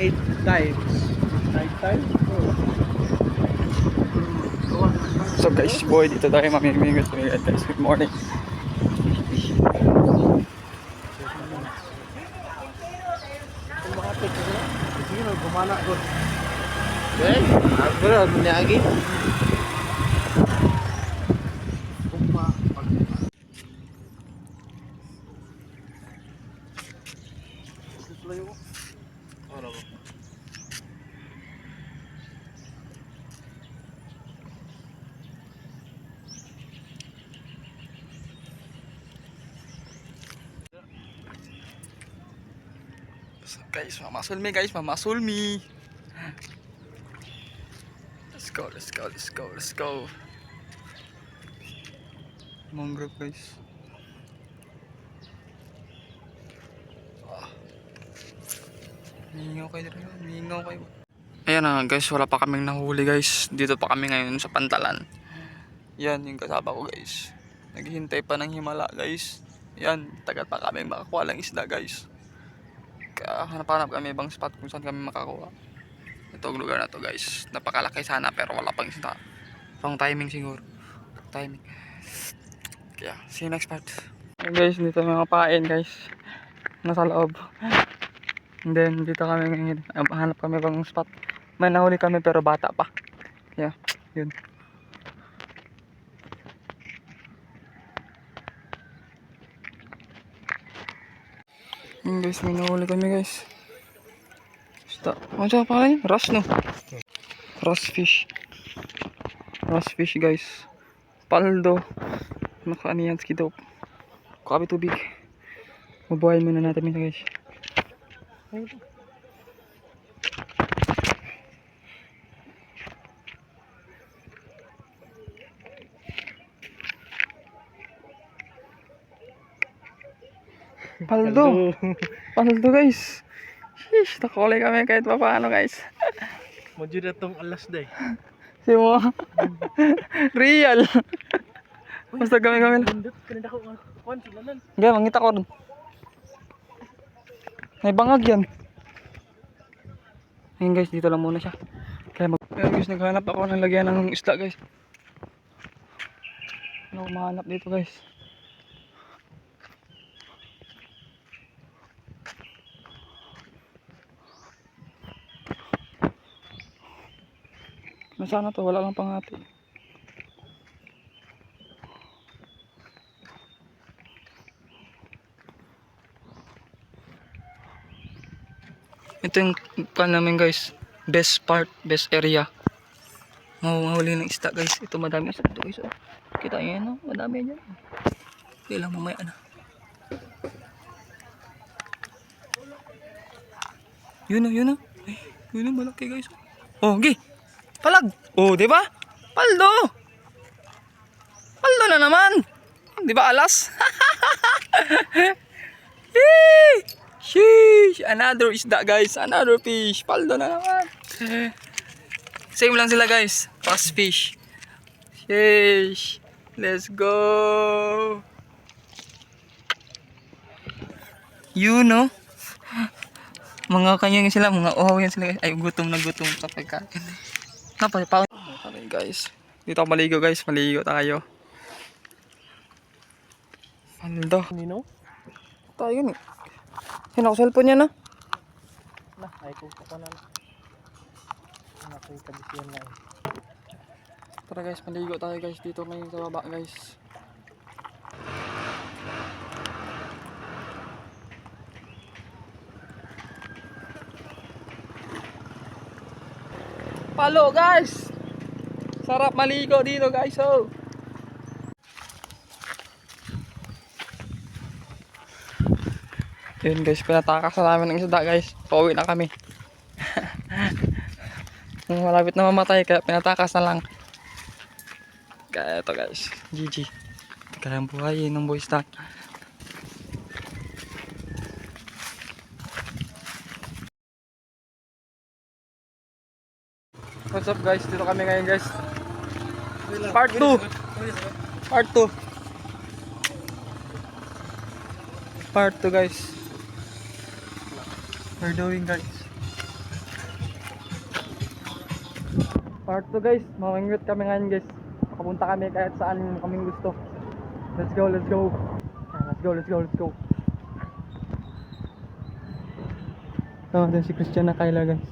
8 times. 9 times? Oh. So guys, boy, dito tayo mamimigos. Guys, good morning. Kung makapit ko na. Sige na, gumana ko. Okay? Ako na, bunyagi. So guys, mamasulmi guys, mamasulmi. Let's go, let's go, let's go, let's go. Mangrove guys. Mingaw kayo dito, mingaw kayo. Ayan na guys, wala pa kaming nahuli guys. Dito pa kami ngayon sa Pantalan. Yan yung kasama ko guys. Naghihintay pa ng himala guys. Yan, tagal pa kami makakuha ng isda guys. Kaya hanap-hanap kami ibang spot kung saan kami makakuha. Itong lugar na to guys, napakalaki sana pero wala pang isda. Wrong timing siguro. Timing. Kaya, see you next part. Hey guys, dito mga pain guys. Nasa loob. And then dito kami ngayon, hanap kami ibang spot. May nahuli kami pero bata pa. Kaya, yun. Yun guys, may nahuli kami guys. Basta, ano siya pa rin? Ras no? Ras fish. Ras fish guys. Paldo. Nakaano yan, skidop. Kabi tubig. Mabuhayin muna natin ito guys. Paldo. Paldo guys. Sheesh, nakulay kami kahit pa paano guys. Modyo na tong alas day. Si mo. Real. Basta kami. Bundot, kanina ko kuhan sila nun. Nga, mangita ko rin. May bangag yan. Ayun guys, dito lang muna siya. Kaya guys, naghanap ako ng lagyan ng isda guys. Ano ko mahanap dito guys? Nasaan na to? Wala lang pangati. Ito yung pan namin guys. Best part, best area. Mahuli ng isda guys. Ito madami isda ito guys. Kita nyo yan, no? Madami yan. Kailang mamaya na. Yun o, yun o. Yun o, malaki guys. Oh, okay. Palag. Oh, di ba? Paldo. Paldo na naman. Di ba alas? Sheesh. Another isda guys. Another fish. Paldo na naman. Same lang sila guys. Fast fish. Sheesh. Let's go. You know. Mga kanya sila. Mga uhaw yan sila guys. Ay, gutom na gutom sa pagkain. Napay, okay guys. Dito ako maligo guys. Maligo tayo. Paldo. Nino? Tayo yun eh. Yan ako cellphone yan ah. Nah, ay ko pa na. Ano ko kabisiyan na. Tara guys, maligo tayo guys. Dito ngayon sa baba guys. Palo guys. Sarap maligo dito guys. Oh. Yun guys, pinatakas na namin ng isda guys. Pauwi na kami. Malapit na mamatay kaya pinatakas na lang. Kaya ito guys, GG. Kaya buhayin ng boys na. What's up guys, dito kami ngayon guys. Part 2. Part 2. Part 2 guys. We're doing guys. Part 2 guys, mamingwit kami ngayon guys. Makapunta kami kahit saan kaming gusto. Let's go, let's go. Let's go, let's go, let's go. Tama din si Christian na Kayla guys.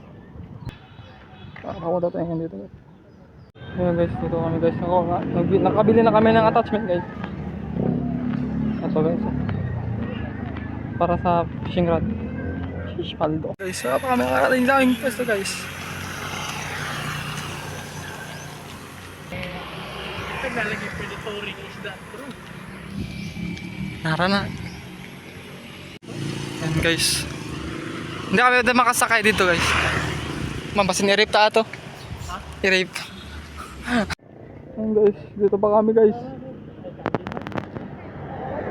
Makapunta tayo ngayon dito guys. Ayan guys, dito kami guys. Nakabili na kami ng attachment guys. Ito guys. Para sa fishing rod. Fish paldo. Guys, pa kami nakarating sa aming pwesto guys. Naglalagay predatory isda, bro. Nara na. Ayan guys. Hindi kami na makasakay dito guys. Mampasin i-rape ta ato. Ha? I-rape. Ayan guys, dito pa kami guys.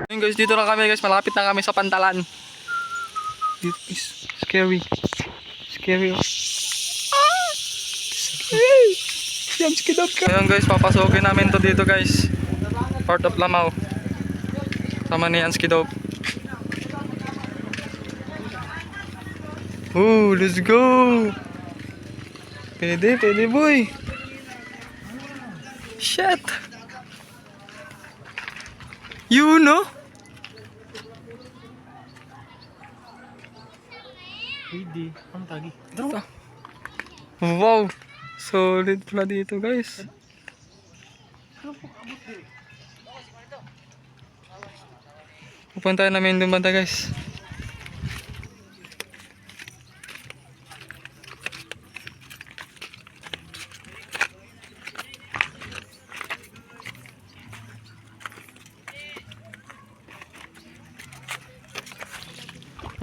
Ayan guys, dito na kami guys. Malapit na kami sa Pantalan. Dito is scary. Scary. Ah! Yan, skidap ka. Ayan guys, papasokin namin to dito guys. Part of Lamao. Sama ni Anskidop. Let's go. Pwede boy. Shit. You know? Pwede. Ang tagi. Wow. Solid pala dito guys. Pupuntahan namin doon banda guys.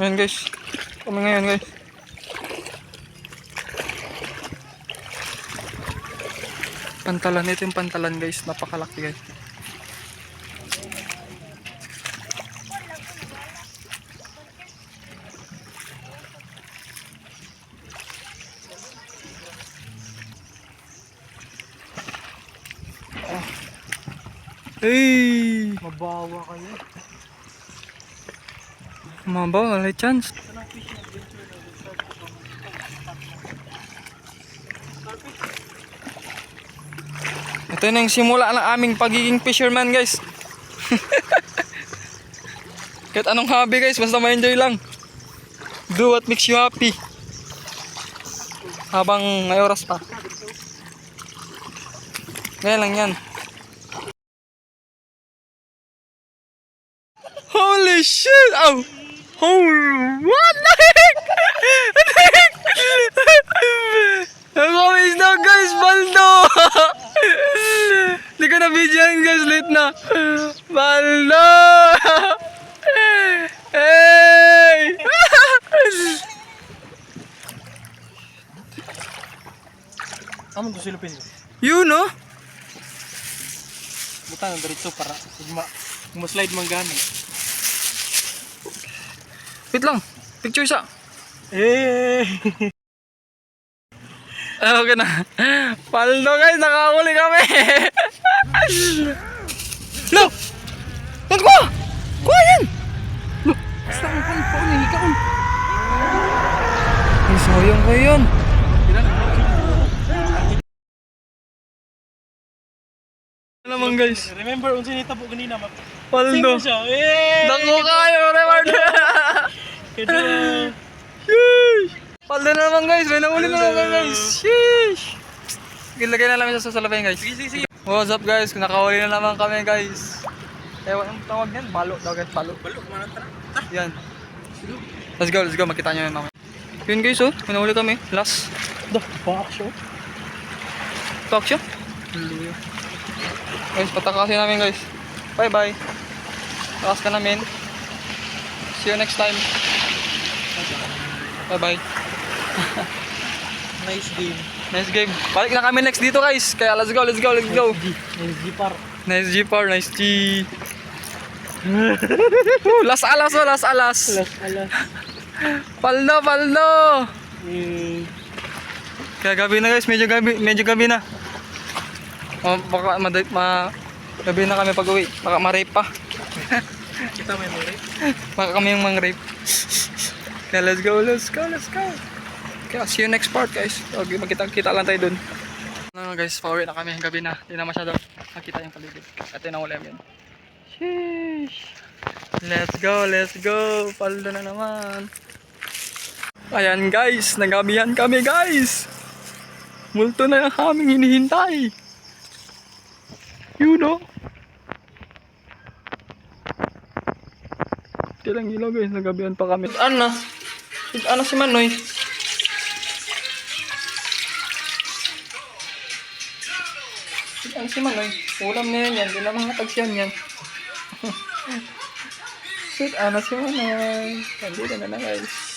Ayan guys. Kami ngayon guys. Pantalan, ito yung Pantalan guys, napakalaki guys. Hey! Mabawa kayo. Mabawa, wala chance. Ito na yung simula ng aming pagiging fisherman guys. Kahit anong hobby guys, basta ma-enjoy lang. Do what makes you happy. Habang may oras pa. Kaya lang yan. Holy shit! Oh! What the heck? What the heck? Nag-comment na guys, Baldo! Hindi ko na videoan guys, late na. Baldo! Hey! Amo to silupin. You know? Butang diretso para mo-slide man gani. Wait lang, picture isa. Okay na. Paldo guys, nakahuli kami. Look! Yan ko! Kuha yan! Look! Basta ang palpo niya, ikaw. Ay, sayang ko yun. Ano naman guys? Remember, unsa ni tabo ganina ba? Paldo. Dako kayo, reward. Kaya Sheesh! Paldo na naman guys, may nahuli na naman guys. Sheesh! Gilagay na namin sa sasalabay guys. Sige. What's up guys, nakahuli na naman kami guys. Ewan ang tawag yan, balo daw guys, balo. balo man tara. Yan. Let's go, makita nyo yun mamaya. Yun guys oh, may nahuli kami, last. Fuck show. Talk siya. Guys, patakasin namin guys. Bye bye. Takas ka namin. See you next time. Bye bye. Nice game. Nice game. Balik na kami next dito guys. Kaya let's go. Nice G-par. Nice G-par, nice G. Las alas. Paldo. Kaya gabi na guys, medyo gabi na. Baka gabi na kami pag uwi. Baka ma-rape pa. Kita may muli. Baka kami yung mang-rape. Kaya let's go. Kaya see you next part guys. Okay, magkita lang tayo dun. Ano guys, pauwi na kami. Gabi na. Hindi na masyado makita yung paligid. Ito yung ulam yun. Sheesh. Let's go, let's go. Paldo na naman. Ayan guys, nagabihan kami guys. Multo na yung aming hinihintay. You know. Tilang ilaw guys, nagabihan pa kami. Ano? Ano si Manoy? Ano si Manoy? Ulam na yan, di na mga tagsiyan yan. Ano si Manoy? Nandito na guys.